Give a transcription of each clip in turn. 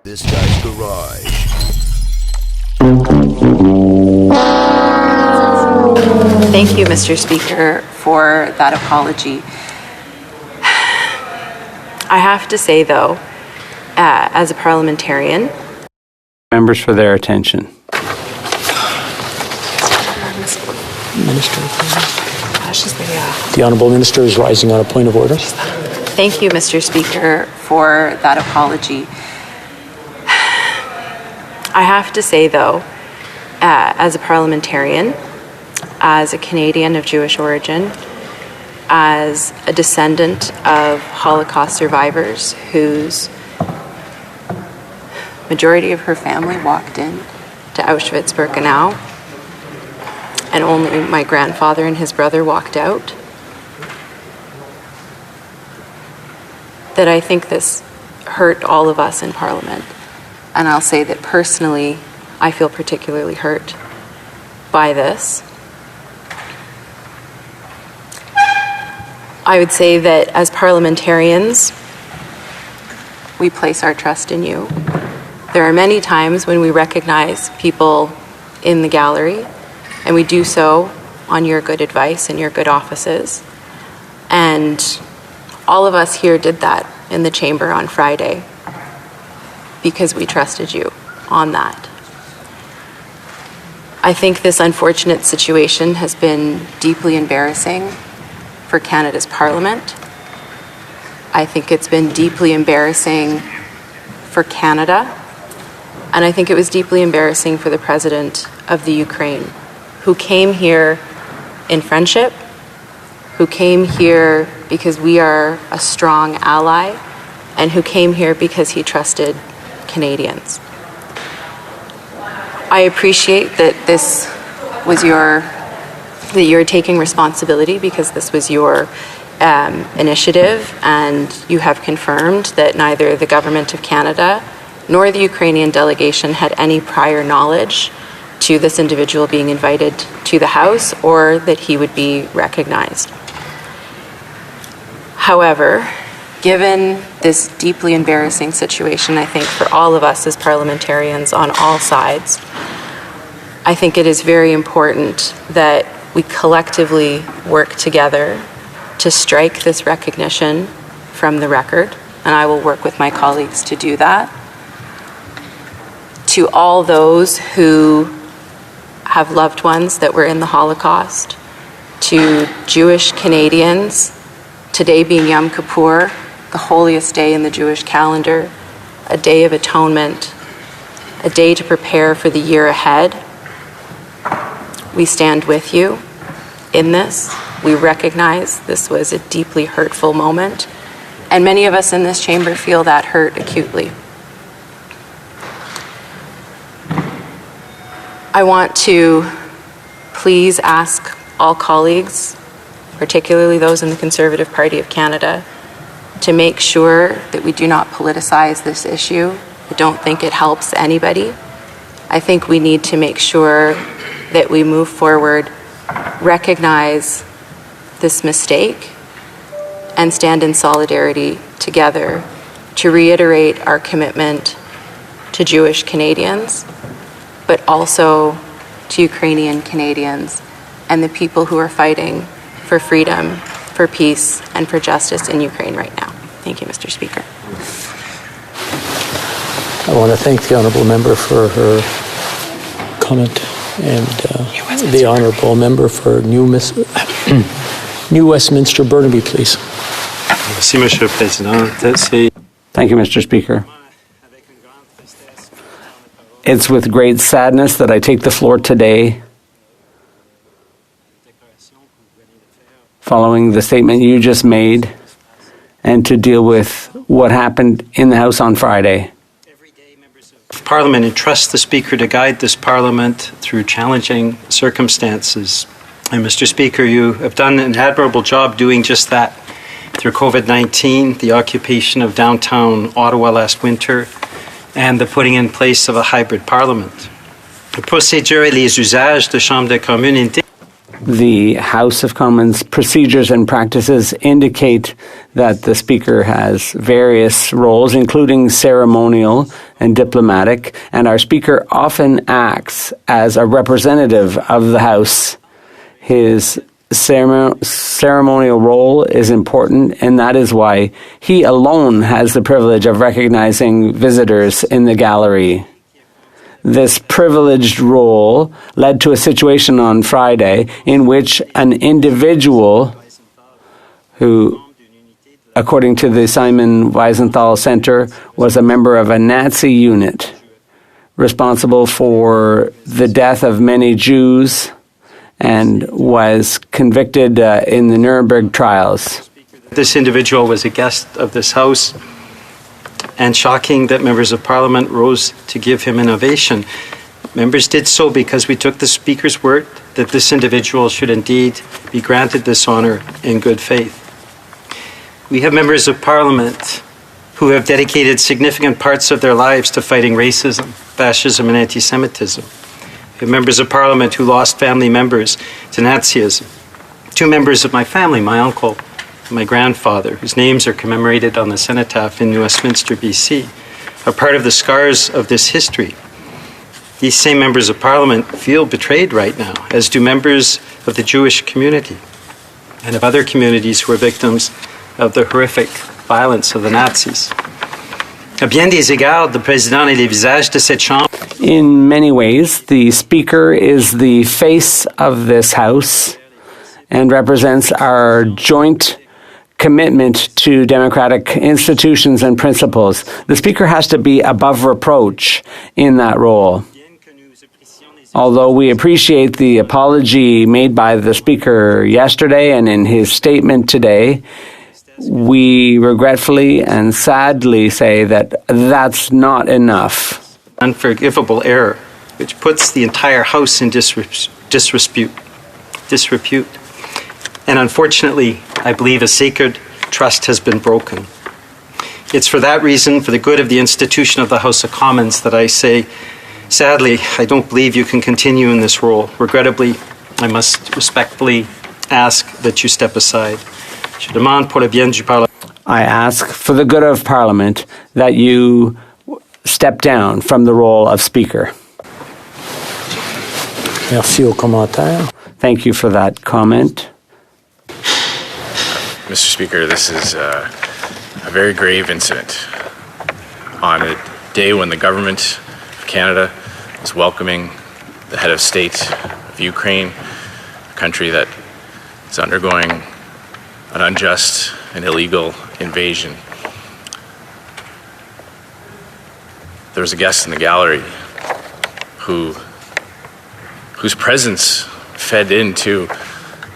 This guy's garage. Thank you, Mr. Speaker, for that apology. I have to say, though, as a parliamentarian, Members for their attention. Minister. The Honourable Minister is rising on a point of order. thank you, Mr. Speaker, for that apology. I have to say, though, as a parliamentarian, as a Canadian of Jewish origin, as a descendant of Holocaust survivors whose majority of her family walked in to Auschwitz-Birkenau, and only my grandfather and his brother walked out, that I think this hurt all of us in Parliament. And I'll say that personally, I feel particularly hurt by this. I would say that as parliamentarians, we place our trust in you. There are many times when we recognize people in the gallery, and we do so on your good advice and your good offices. And all of us here did that in the chamber on Friday because we trusted you on that. I think this unfortunate situation has been deeply embarrassing for Canada's Parliament. I think it's been deeply embarrassing for Canada, and I think it was deeply embarrassing for the President of the Ukraine, who came here in friendship, who came here because we are a strong ally, and who came here because he trusted Canadians. I appreciate that this was that you're taking responsibility because this was your initiative, and you have confirmed that neither the Government of Canada nor the Ukrainian delegation had any prior knowledge to this individual being invited to the House or that he would be recognized. However, given this deeply embarrassing situation, I think for all of us as parliamentarians on all sides, I think it is very important that we collectively work together to strike this recognition from the record, and I will work with my colleagues to do that. To all those who have loved ones that were in the Holocaust, to Jewish Canadians, today being Yom Kippur, the holiest day in the Jewish calendar, a day of atonement, a day to prepare for the year ahead. We stand with you in this. We recognize this was a deeply hurtful moment, and many of us in this chamber feel that hurt acutely. I want to please ask all colleagues, particularly those in the Conservative Party of Canada, to make sure that we do not politicize this issue. I don't think it helps anybody. I think we need to make sure that we move forward, recognize this mistake, and stand in solidarity together to reiterate our commitment to Jewish Canadians, but also to Ukrainian Canadians and the people who are fighting for freedom, for peace, and for justice in Ukraine right now. Thank you, Mr. Speaker. I want to thank the Honourable Member for her comment, and the Honourable Member for New Westminster Burnaby, please. Thank you, Mr. Speaker. It's with great sadness that I take the floor today following the statement you just made and to deal with what happened in the House on Friday. Parliament entrusts the Speaker to guide this Parliament through challenging circumstances. And Mr. Speaker, you have done an admirable job doing just that through COVID-19, the occupation of downtown Ottawa last winter, and the putting in place of a hybrid Parliament. The procédure et les usages de Chambre des communes The House of Commons procedures and practices indicate that the Speaker has various roles, including ceremonial and diplomatic, and our Speaker often acts as a representative of the House. His ceremonial role is important, and that is why he alone has the privilege of recognizing visitors in the gallery. This privileged role led to a situation on Friday in which an individual who, according to the Simon Wiesenthal Center, was a member of a Nazi unit responsible for the death of many Jews and was convicted in the Nuremberg trials. This individual was a guest of this House, and shocking that members of Parliament rose to give him an ovation. Members did so because we took the Speaker's word that this individual should indeed be granted this honour in good faith. We have members of Parliament who have dedicated significant parts of their lives to fighting racism, fascism, and anti-Semitism. We have members of Parliament who lost family members to Nazism. 2 members of my family, my uncle, my grandfather, whose names are commemorated on the cenotaph in Westminster, BC, are part of the scars of this history. These same members of Parliament feel betrayed right now, as do members of the Jewish community and of other communities who are victims of the horrific violence of the Nazis. À bien des égards, le président est le visage de cette chambre. In many ways, the Speaker is the face of this House and represents our joint commitment to democratic institutions and principles. The Speaker has to be above reproach in that role. Although we appreciate the apology made by the Speaker yesterday and in his statement today, we regretfully and sadly say that that's not enough. Unforgivable error, which puts the entire House in disrepute. And unfortunately, I believe a sacred trust has been broken. It's for that reason, for the good of the institution of the House of Commons, that I say, sadly, I don't believe you can continue in this role. Regrettably, I must respectfully ask that you step aside. Je demande pour le bien du Parlement. I ask for the good of Parliament that you step down from the role of Speaker. Merci au commentaire. Thank you for that comment. Mr. Speaker, this is a very grave incident on a day when the government of Canada is welcoming the head of state of Ukraine, a country that is undergoing an unjust and illegal invasion. There was a guest in the gallery whose presence fed into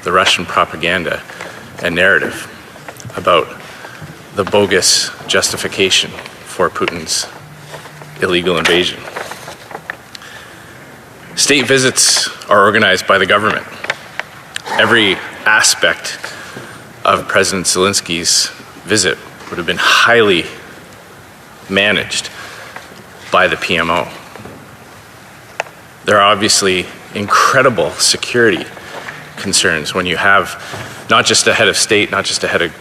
the Russian propaganda and narrative about the bogus justification for Putin's illegal invasion. State visits are organized by the government. Every aspect of President Zelensky's visit would have been highly managed by the PMO. There are obviously incredible security concerns when you have not just a head of state, not just a head of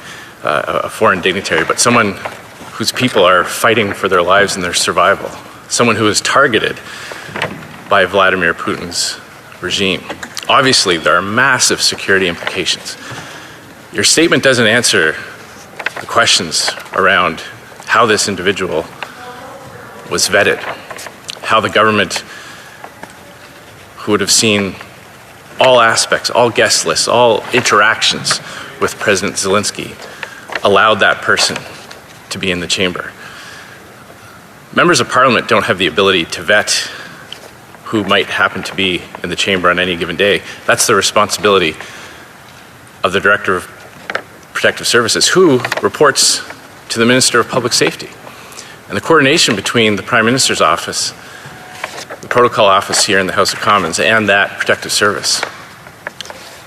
a foreign dignitary, but someone whose people are fighting for their lives and their survival, someone who is targeted by Vladimir Putin's regime. Obviously, there are massive security implications. Your statement doesn't answer the questions around how this individual was vetted, how the government, who would have seen all aspects, all guest lists, all interactions with President Zelensky, allowed that person to be in the chamber. Members of Parliament don't have the ability to vet who might happen to be in the chamber on any given day. That's the responsibility of the Director of Protective Services, who reports to the Minister of Public Safety. And the coordination between the Prime Minister's office, the protocol office here in the House of Commons, and that protective service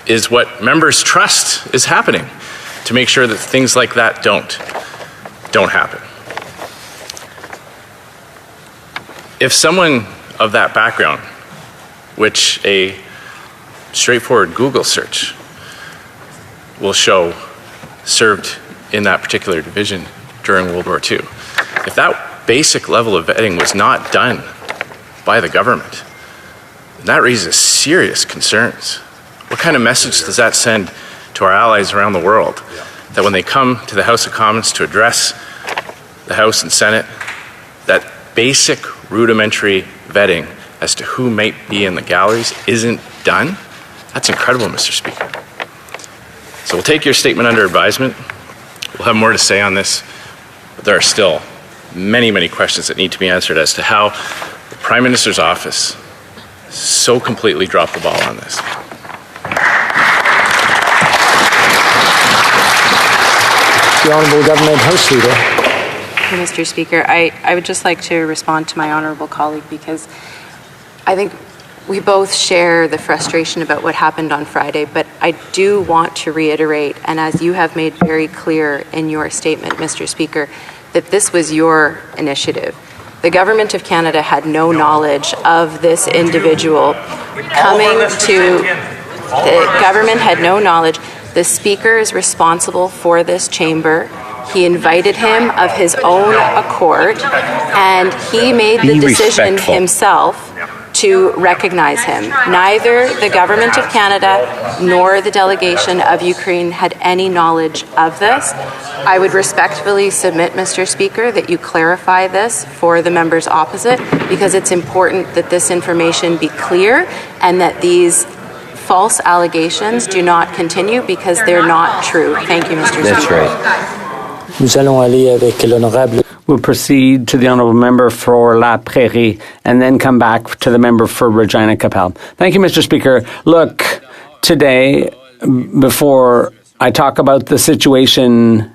is what members trust is happening to make sure that things like that don't happen. If someone of that background, which a straightforward Google search will show served in that particular division during World War II. If that basic level of vetting was not done by the government, that raises serious concerns. What kind of message does that send to our allies around the world? That when they come to the House of Commons to address the House and Senate, that basic rudimentary vetting as to who might be in the galleries isn't done? That's incredible, Mr. Speaker. So we'll take your statement under advisement. We'll have more to say on this, but there are still many, many questions that need to be answered as to how the Prime Minister's office so completely dropped the ball on this. The Honourable Government House Leader. Mr. Speaker, I would just like to respond to my honourable colleague because I think we both share the frustration about what happened on Friday, but I do want to reiterate, and as you have made very clear in your statement, Mr. Speaker, that this was your initiative. The Government of Canada had no knowledge of this individual coming to, the government had no knowledge. The Speaker is responsible for this chamber. He invited him of his own accord, and he made the decision himself to recognize him. Neither the Government of Canada nor the delegation of Ukraine had any knowledge of this. I would respectfully submit, Mr. Speaker, that you clarify this for the members opposite, because it's important that this information be clear and that these false allegations do not continue because they're not true. Thank you, Mr. Speaker. That's right. Nous allons aller avec l'honorable. We'll proceed to the Honourable Member for La Prairie and then come back to the Member for Regina Capel. Thank you, Mr. Speaker. Look, today, before I talk about the situation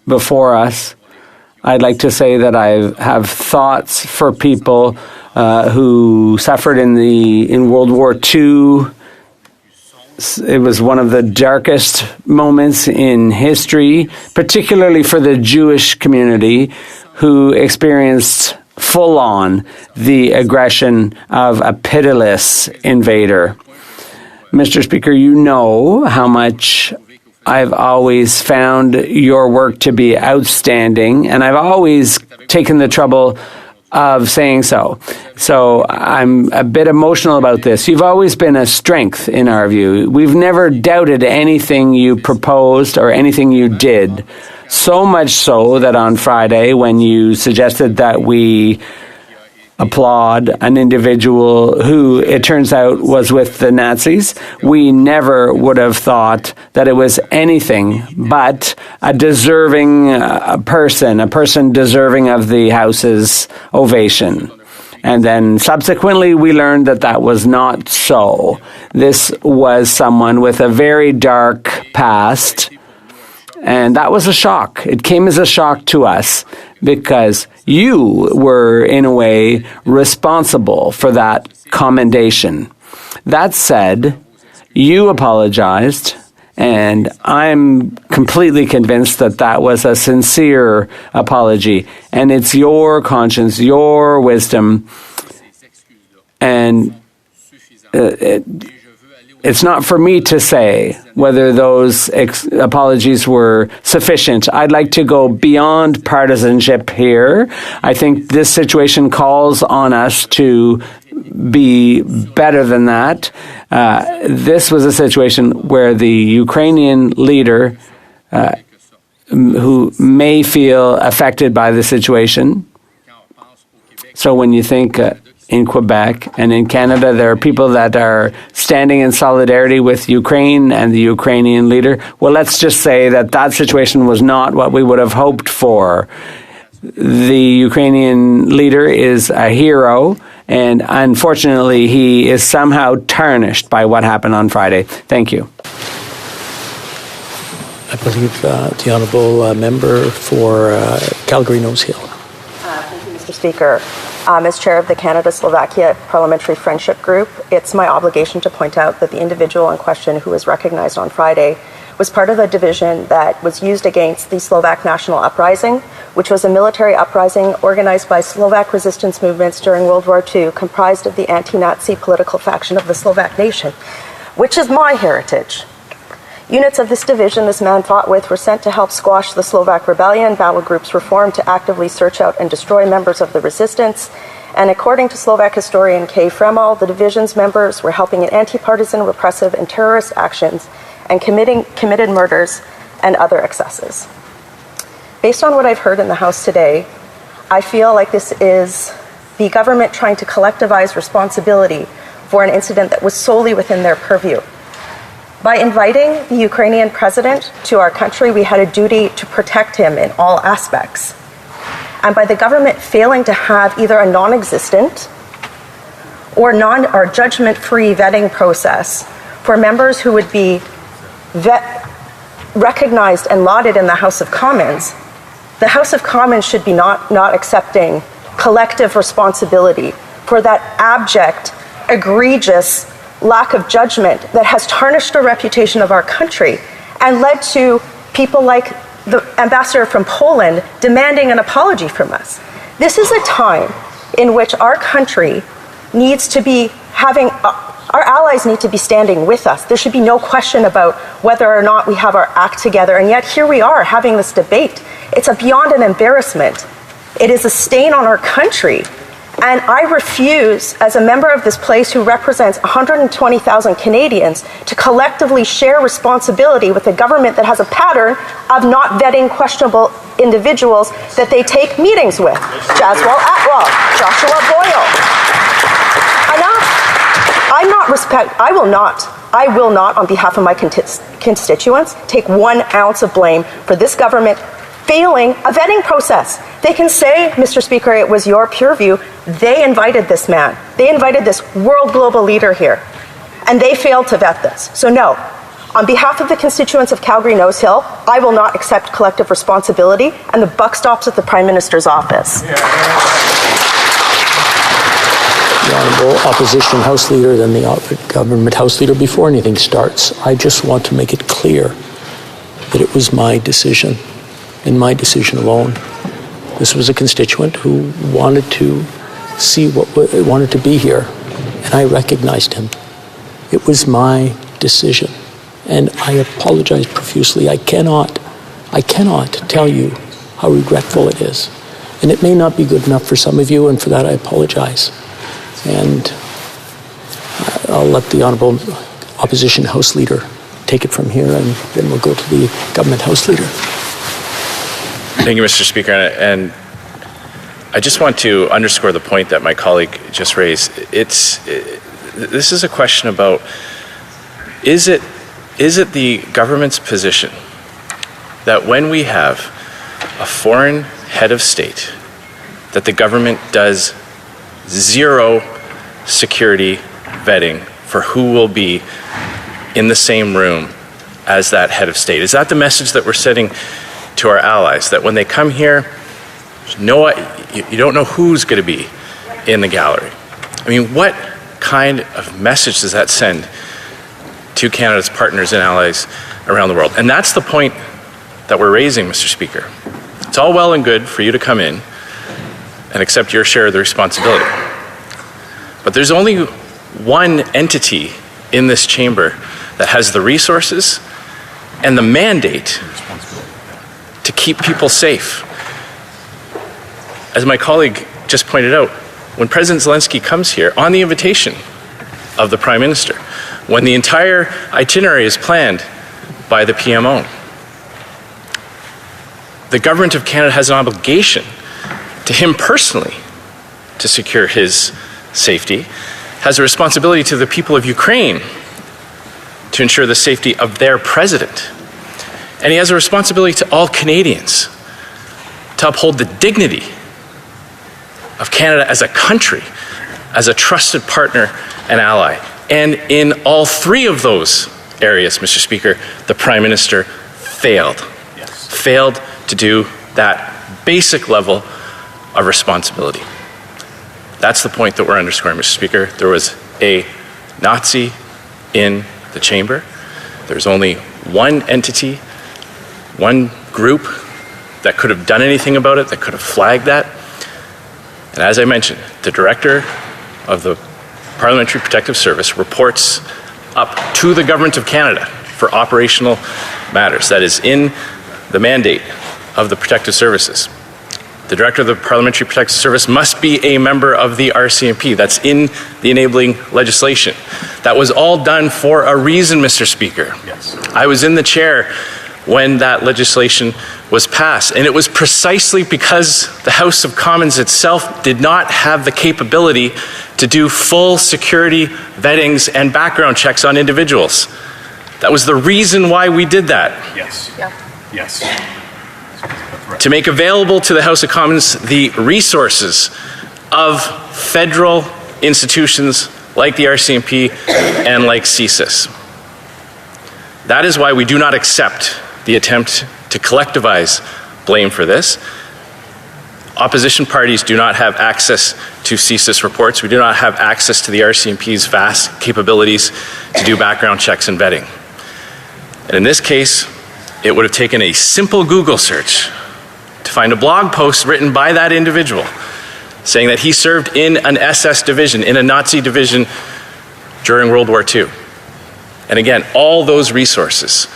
before us, I'd like to say that I have thoughts for people who suffered in World War II. It was one of the darkest moments in history, particularly for the Jewish community, who experienced full-on the aggression of a pitiless invader. Mr. Speaker, you know how much I've always found your work to be outstanding, and I've always taken the trouble of saying so. So I'm a bit emotional about this. You've always been a strength in our view. We've never doubted anything you proposed or anything you did. So much so that on Friday, when you suggested that we applaud an individual who, it turns out, was with the Nazis, we never would have thought that it was anything but a deserving person, a person deserving of the House's ovation. And then subsequently, we learned that that was not so. This was someone with a very dark past, and that was a shock. It came as a shock to us because you were, in a way, responsible for that commendation. That said, you apologized, and I'm completely convinced that that was a sincere apology. And it's your conscience, your wisdom, and it's not for me to say whether those apologies were sufficient. I'd like to go beyond partisanship here. I think this situation calls on us to be better than that. This was a situation where the Ukrainian leader, who may feel affected by the situation. So when you think in Quebec and in Canada, there are people that are standing in solidarity with Ukraine and the Ukrainian leader. Well, let's just say that that situation was not what we would have hoped for. The Ukrainian leader is a hero, and unfortunately, he is somehow tarnished by what happened on Friday. Thank you. I believe the Honourable Member for Calgary-Nose Hill. Thank you, Mr. Speaker. As Chair of the Canada-Slovakia Parliamentary Friendship Group, it's my obligation to point out that the individual in question who was recognized on Friday was part of a division that was used against the Slovak National Uprising, which was a military uprising organized by Slovak resistance movements during World War II, comprised of the anti-Nazi political faction of the Slovak nation. which is my heritage. Units of this division this man fought with were sent to help squash the Slovak rebellion. Battle groups were formed to actively search out and destroy members of the resistance. And according to Slovak historian Kay Fremel, the division's members were helping in anti-partisan, repressive, and terrorist actions and committed murders and other excesses. Based on what I've heard in the House today, I feel like this is the government trying to collectivize responsibility for an incident that was solely within their purview. By inviting the Ukrainian president to our country, we had a duty to protect him in all aspects. And by the government failing to have either a non-existent or judgment-free vetting process for members who would be recognized and lauded in the House of Commons, the House of Commons should be not accepting collective responsibility for that abject, egregious lack of judgment that has tarnished the reputation of our country and led to people like the ambassador from Poland demanding an apology from us. This is a time in which our country needs to be having, our allies need to be standing with us. There should be no question about whether or not we have our act together, and yet here we are having this debate. It's beyond an embarrassment. It is a stain on our country. And I refuse, as a member of this place who represents 120,000 Canadians, to collectively share responsibility with a government that has a pattern of not vetting questionable individuals that they take meetings with. Jaswal Atwal, Joshua Boyle. Enough. I will not, on behalf of my constituents, take 1 ounce of blame for this government failing a vetting process. They can say, Mr. Speaker, it was your purview. They invited this man. They invited this world global leader here. And they failed to vet this. So no, on behalf of the constituents of Calgary Nose Hill, I will not accept collective responsibility, and the buck stops at the Prime Minister's office. The Honourable Opposition House Leader, then the Government House Leader. Before anything starts, I just want to make it clear that it was my decision, and my decision alone. This was a constituent who wanted to wanted to be here, and I recognized him. It was my decision, and I apologize profusely. I cannot tell you how regretful it is, and it may not be good enough for some of you, and for that I apologize. And I'll let the Honourable Opposition House Leader take it from here, and then we'll go to the Government House Leader. Thank you, Mr. Speaker. And I just want to underscore the point that my colleague just raised. This is a question about, is it the government's position that when we have a foreign head of state, that the government does zero security vetting for who will be in the same room as that head of state? Is that the message that we're sending to our allies, that when they come here, you don't know who's going to be in the gallery? I mean, what kind of message does that send to Canada's partners and allies around the world? And that's the point that we're raising, Mr. Speaker. It's all well and good for you to come in and accept your share of the responsibility. But there's only one entity in this chamber that has the resources and the mandate to keep people safe. As my colleague just pointed out, when President Zelensky comes here on the invitation of the Prime Minister, when the entire itinerary is planned by the PMO, the Government of Canada has an obligation to him personally to secure his safety, has a responsibility to the people of Ukraine to ensure the safety of their president. And he has a responsibility to all Canadians to uphold the dignity of Canada as a country, as a trusted partner and ally. And in all three of those areas, Mr. Speaker, the Prime Minister failed. Yes. Failed to do that basic level of responsibility. That's the point that we're underscoring, Mr. Speaker. There was a Nazi in the chamber. There's only one entity, one group that could have done anything about it, that could have flagged that. And as I mentioned, the director of the Parliamentary Protective Service reports up to the Government of Canada for operational matters. That is in the mandate of the Protective Services. The Director of the Parliamentary Protective Service must be a member of the RCMP. That's in the enabling legislation. That was all done for a reason, Mr. Speaker. Yes. I was in the chair when that legislation was passed, and it was precisely because the House of Commons itself did not have the capability to do full security vettings and background checks on individuals. That was the reason why we did that. Yes. Yeah. Yes. To make available to the House of Commons the resources of federal institutions like the RCMP and like CSIS. That is why we do not accept the attempt to collectivize blame for this. Opposition parties do not have access to CSIS reports. We do not have access to the RCMP's vast capabilities to do background checks and vetting. And in this case, it would have taken a simple Google search to find a blog post written by that individual saying that he served in an SS division, in a Nazi division during World War II. And again, all those resources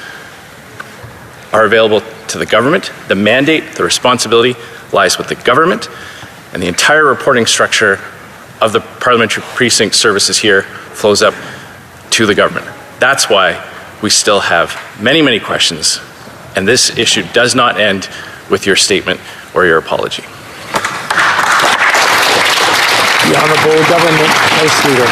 are available to the government. The mandate, the responsibility lies with the government, and the entire reporting structure of the parliamentary precinct services here flows up to the government. That's why we still have many, many questions, and this issue does not end with your statement or your apology. The Honourable Government House Leader.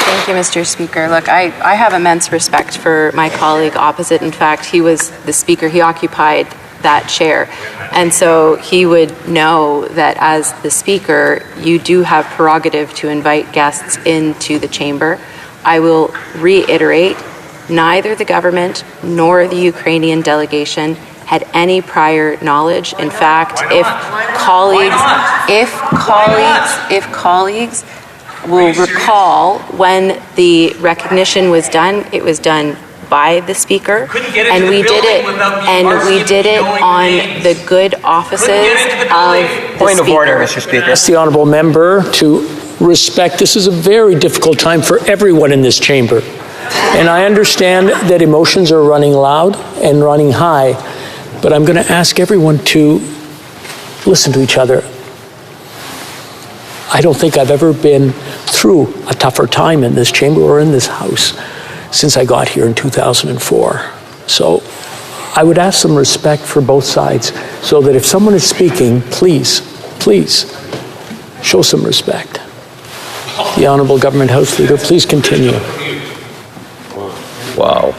Thank you, Mr. Speaker. Look, I have immense respect for my colleague opposite. In fact, he was the Speaker. He occupied that chair. And so he would know that as the Speaker, you do have prerogative to invite guests into the chamber. I will reiterate, neither the government nor the Ukrainian delegation had any prior knowledge. In fact, if colleagues will recall, when the recognition was done, it was done by the Speaker, and we did it on the good offices of the Point of order, Speaker. Mr. Speaker. Ask the Honourable Member to respect. This is a very difficult time for everyone in this chamber. And I understand that emotions are running loud and running high, but I'm going to ask everyone to listen to each other. I don't think I've ever been through a tougher time in this chamber or in this House since I got here in 2004. So I would ask some respect for both sides, so that if someone is speaking, please show some respect. The Honourable Government House Leader, please continue. Wow.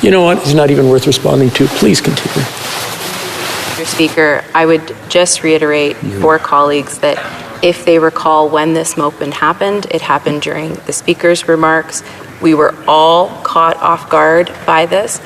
You know what? It's not even worth responding to. Please continue. Mr. Speaker, I would just reiterate for colleagues that if they recall when this moment happened, it happened during the Speaker's remarks. We were all caught off guard by this.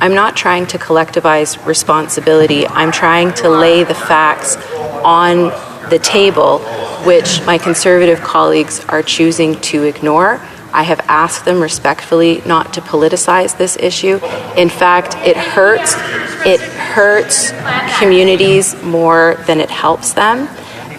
I'm not trying to collectivize responsibility. I'm trying to lay the facts on the table, which my Conservative colleagues are choosing to ignore. I have asked them respectfully not to politicize this issue. In fact, it hurts communities more than it helps them.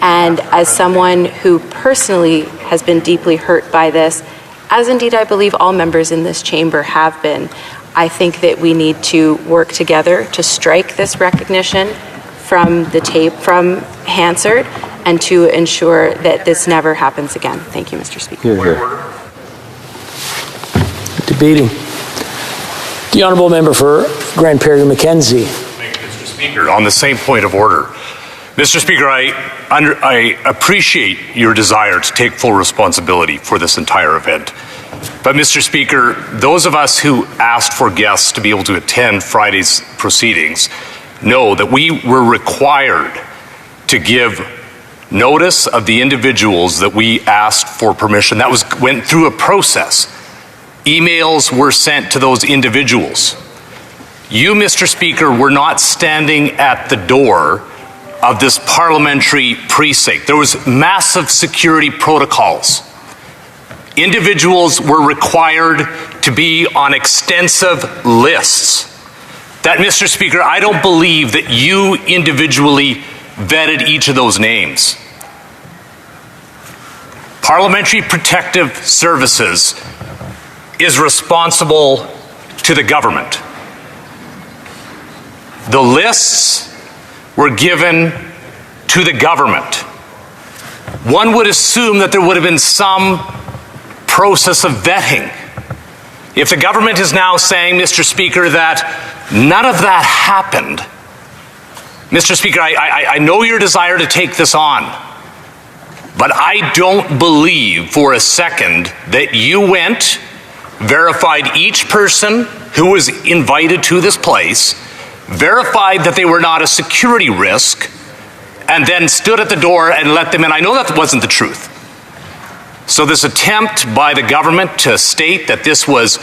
And as someone who personally has been deeply hurt by this, as indeed I believe all members in this chamber have been, I think that we need to work together to strike this recognition from the tape, from Hansard, and to ensure that this never happens again. Thank you, Mr. Speaker. Debating. The Honourable Member for Grand Prairie Mackenzie. Thank you, Mr. Speaker. On the same point of order, Mr. Speaker, I appreciate your desire to take full responsibility for this entire event. But, Mr. Speaker, those of us who asked for guests to be able to attend Friday's proceedings know that we were required to give notice of the individuals that we asked for permission. That went through a process. Emails were sent to those individuals. You, Mr. Speaker, were not standing at the door of this parliamentary precinct. There was massive security protocols. Individuals were required to be on extensive lists. That, Mr. Speaker, I don't believe that you individually vetted each of those names. Parliamentary Protective Services is responsible to the government. The lists were given to the government. One would assume that there would have been some process of vetting. If the government is now saying, Mr. Speaker, that none of that happened, Mr. Speaker, I know your desire to take this on, but I don't believe for a second that you went, verified each person who was invited to this place, verified that they were not a security risk, and then stood at the door and let them in. I know that wasn't the truth. So this attempt by the government to state that this was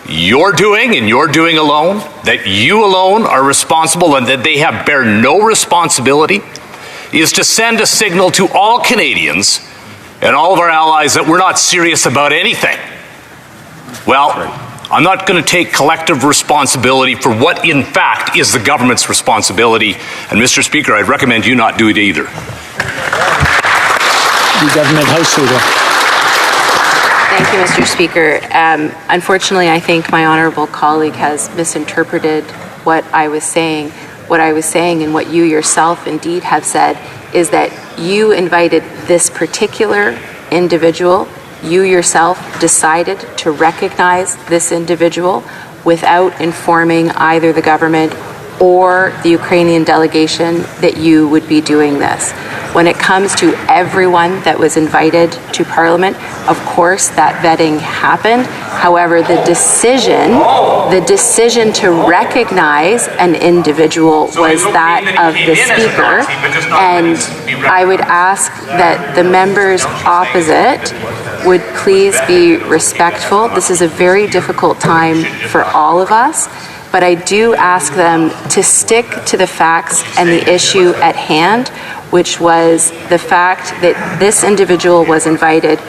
your doing and your doing alone, that you alone are responsible and that they bear no responsibility, is to send a signal to all Canadians and all of our allies that we're not serious about anything. Well, I'm not going to take collective responsibility for what in fact is the government's responsibility. And Mr. Speaker, I'd recommend you not do it either. The Government House Leader. Thank you, Mr. Speaker. Unfortunately, I think my honourable colleague has misinterpreted what I was saying. What I was saying and what you yourself indeed have said is that you invited this particular individual. You yourself decided to recognize this individual without informing either the government or the Ukrainian delegation that you would be doing this. When it comes to everyone that was invited to Parliament, of course that vetting happened. However, the decision to recognize an individual was that of the Speaker, and I would ask that the members opposite would please be respectful. This is a very difficult time for all of us, but I do ask them to stick to the facts and the issue at hand, which was the fact that this individual was invited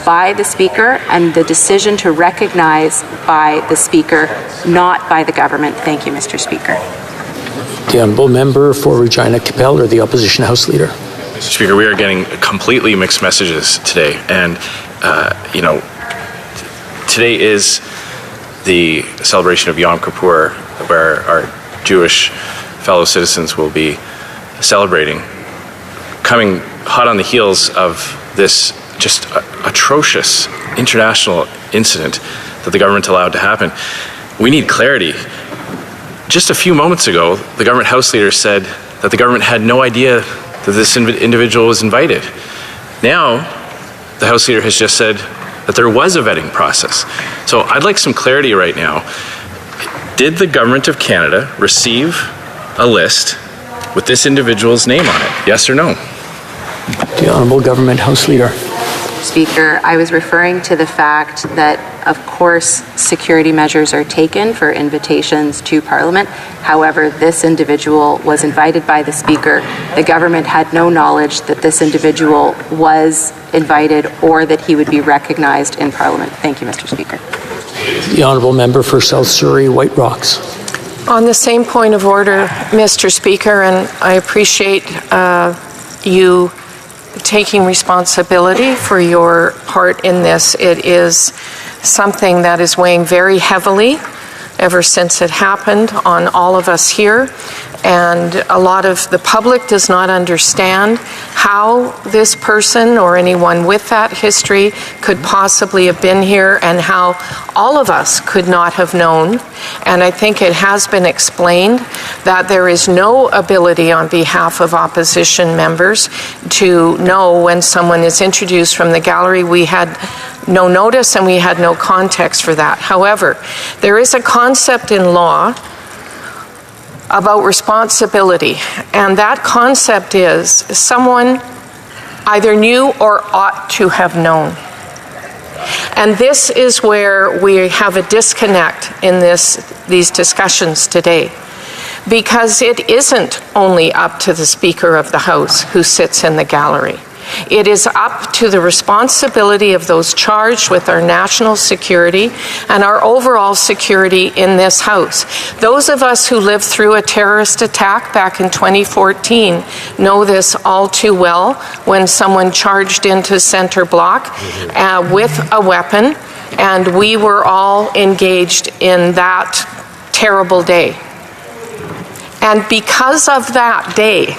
by the Speaker and the decision to recognize by the Speaker, not by the government. Thank you, Mr. Speaker. The Honourable Member for Regina Capel, or the Opposition House Leader. Mr. Speaker, we are getting completely mixed messages today. And, today is the celebration of Yom Kippur, where our Jewish fellow citizens will be celebrating, coming hot on the heels of this just atrocious international incident that the government allowed to happen. We need clarity. Just a few moments ago, the government House Leader said that the government had no idea that this individual was invited. Now, the House Leader has just said that there was a vetting process. So I'd like some clarity right now. Did the Government of Canada receive a list with this individual's name on it? Yes or no? The Honourable Government House Leader. Speaker, I was referring to the fact that, of course, security measures are taken for invitations to Parliament. However, this individual was invited by the Speaker. The government had no knowledge that this individual was invited or that he would be recognized in Parliament. Thank you, Mr. Speaker. The Honourable Member for South Surrey, White Rocks. On the same point of order, Mr. Speaker, and I appreciate you taking responsibility for your part in this. It is something that is weighing very heavily ever since it happened on all of us here. And a lot of the public does not understand how this person or anyone with that history could possibly have been here and how all of us could not have known. And I think it has been explained that there is no ability on behalf of opposition members to know when someone is introduced from the gallery. We had no notice and we had no context for that. However, there is a concept in law about responsibility, and that concept is someone either knew or ought to have known. And this is where we have a disconnect in these discussions today, because it isn't only up to the Speaker of the House who sits in the gallery. It is up to the responsibility of those charged with our national security and our overall security in this House. Those of us who lived through a terrorist attack back in 2014 know this all too well, when someone charged into Centre Block with a weapon, and we were all engaged in that terrible day. And because of that day,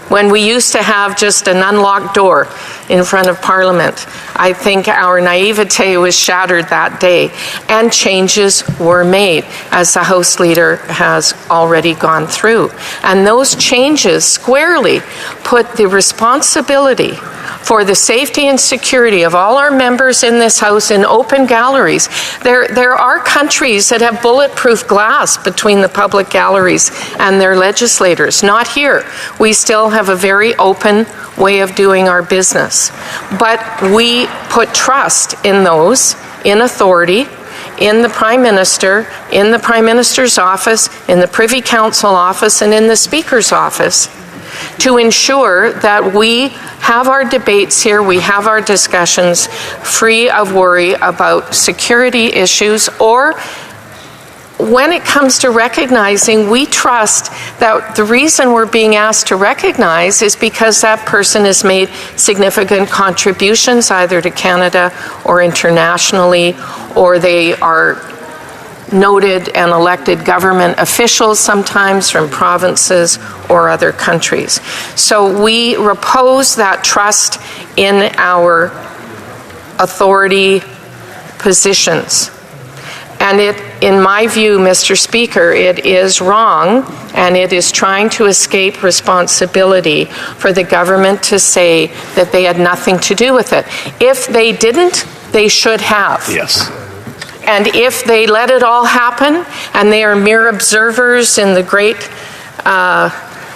when we used to have just an unlocked door in front of Parliament, I think our naivete was shattered that day, and changes were made, as the House Leader has already gone through. And those changes squarely put the responsibility for the safety and security of all our members in this House in open galleries. There are countries that have bulletproof glass between the public galleries and their legislators. Not here. We still have a very open way of doing our business. But we put trust in those in authority, in the Prime Minister, in the Prime Minister's office, in the Privy Council office, and in the Speaker's office, to ensure that we have our debates here, we have our discussions free of worry about security issues, or when it comes to recognizing, we trust that the reason we're being asked to recognize is because that person has made significant contributions either to Canada or internationally, or they are noted and elected government officials, sometimes from provinces or other countries. So we repose that trust in our authority positions. And it, in my view, Mr. Speaker, it is wrong, and it is trying to escape responsibility for the government to say that they had nothing to do with it. If they didn't, they should have. Yes. And if they let it all happen, and they are mere observers in the great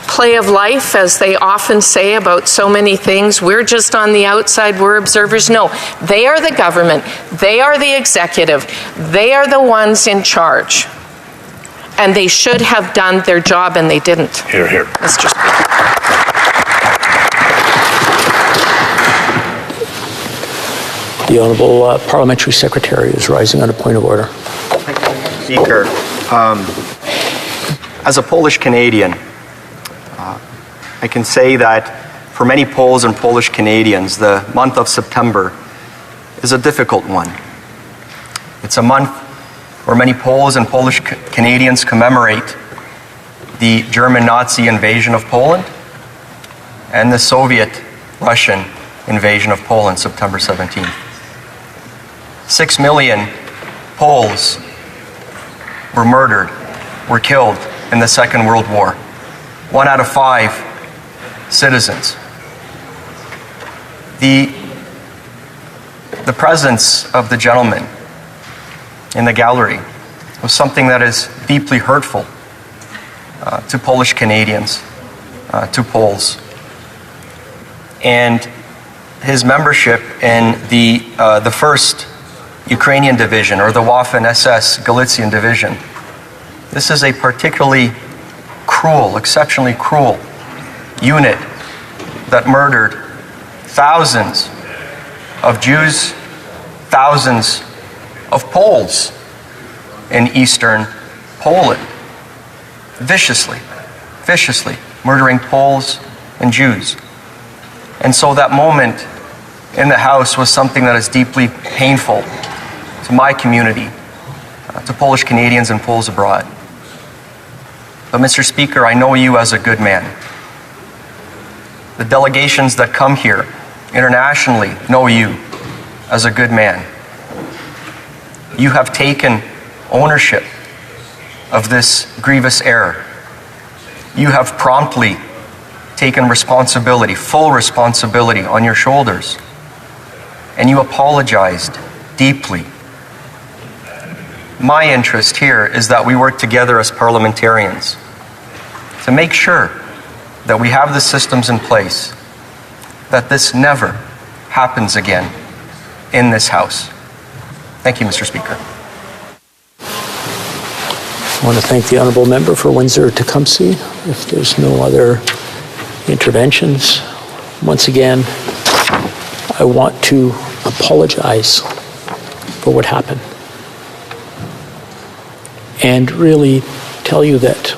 play of life, as they often say about so many things, we're just on the outside, we're observers. No, they are the government, they are the executive, they are the ones in charge. And they should have done their job, and they didn't. Hear, hear. Mr. Speaker. The Honourable Parliamentary Secretary is rising on a point of order. Thank you, Mr. Speaker. As a Polish Canadian, I can say that for many Poles and Polish Canadians, the month of September is a difficult one. It's a month where many Poles and Polish Canadians commemorate the German Nazi invasion of Poland and the Soviet-Russian invasion of Poland, September 17th. 6 million Poles were murdered, were killed in the Second World War. 1 out of 5 citizens. The presence of the gentleman in the gallery was something that is deeply hurtful to Polish Canadians, to Poles. And his membership in the 1st Ukrainian Division, or the Waffen-SS Galician Division, this is a particularly cruel, exceptionally cruel unit that murdered thousands of Jews, thousands of Poles in eastern Poland, viciously murdering Poles and Jews. And so that moment in the House was something that is deeply painful to my community, to Polish Canadians and Poles abroad. But Mr. Speaker, I know you as a good man. The delegations that come here internationally know you as a good man. You have taken ownership of this grievous error. You have promptly taken responsibility, full responsibility on your shoulders. And you apologized deeply. My interest here is that we work together as parliamentarians to make sure that we have the systems in place, that this never happens again in this House. Thank you, Mr. Speaker. I want to thank the Honourable Member for Windsor-Tecumseh. If there's no other interventions, Once again, I want to apologize for what happened and really tell you that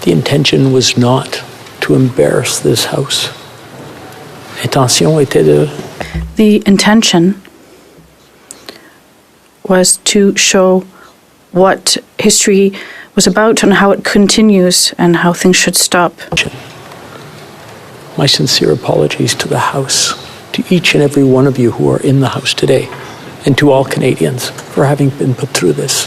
the intention was not to embarrass this house. L'intention était de... The intention was to show what history was about and how it continues and how things should stop. My sincere apologies to the House, to each and every one of you who are in the House today, and to all Canadians for having been put through this.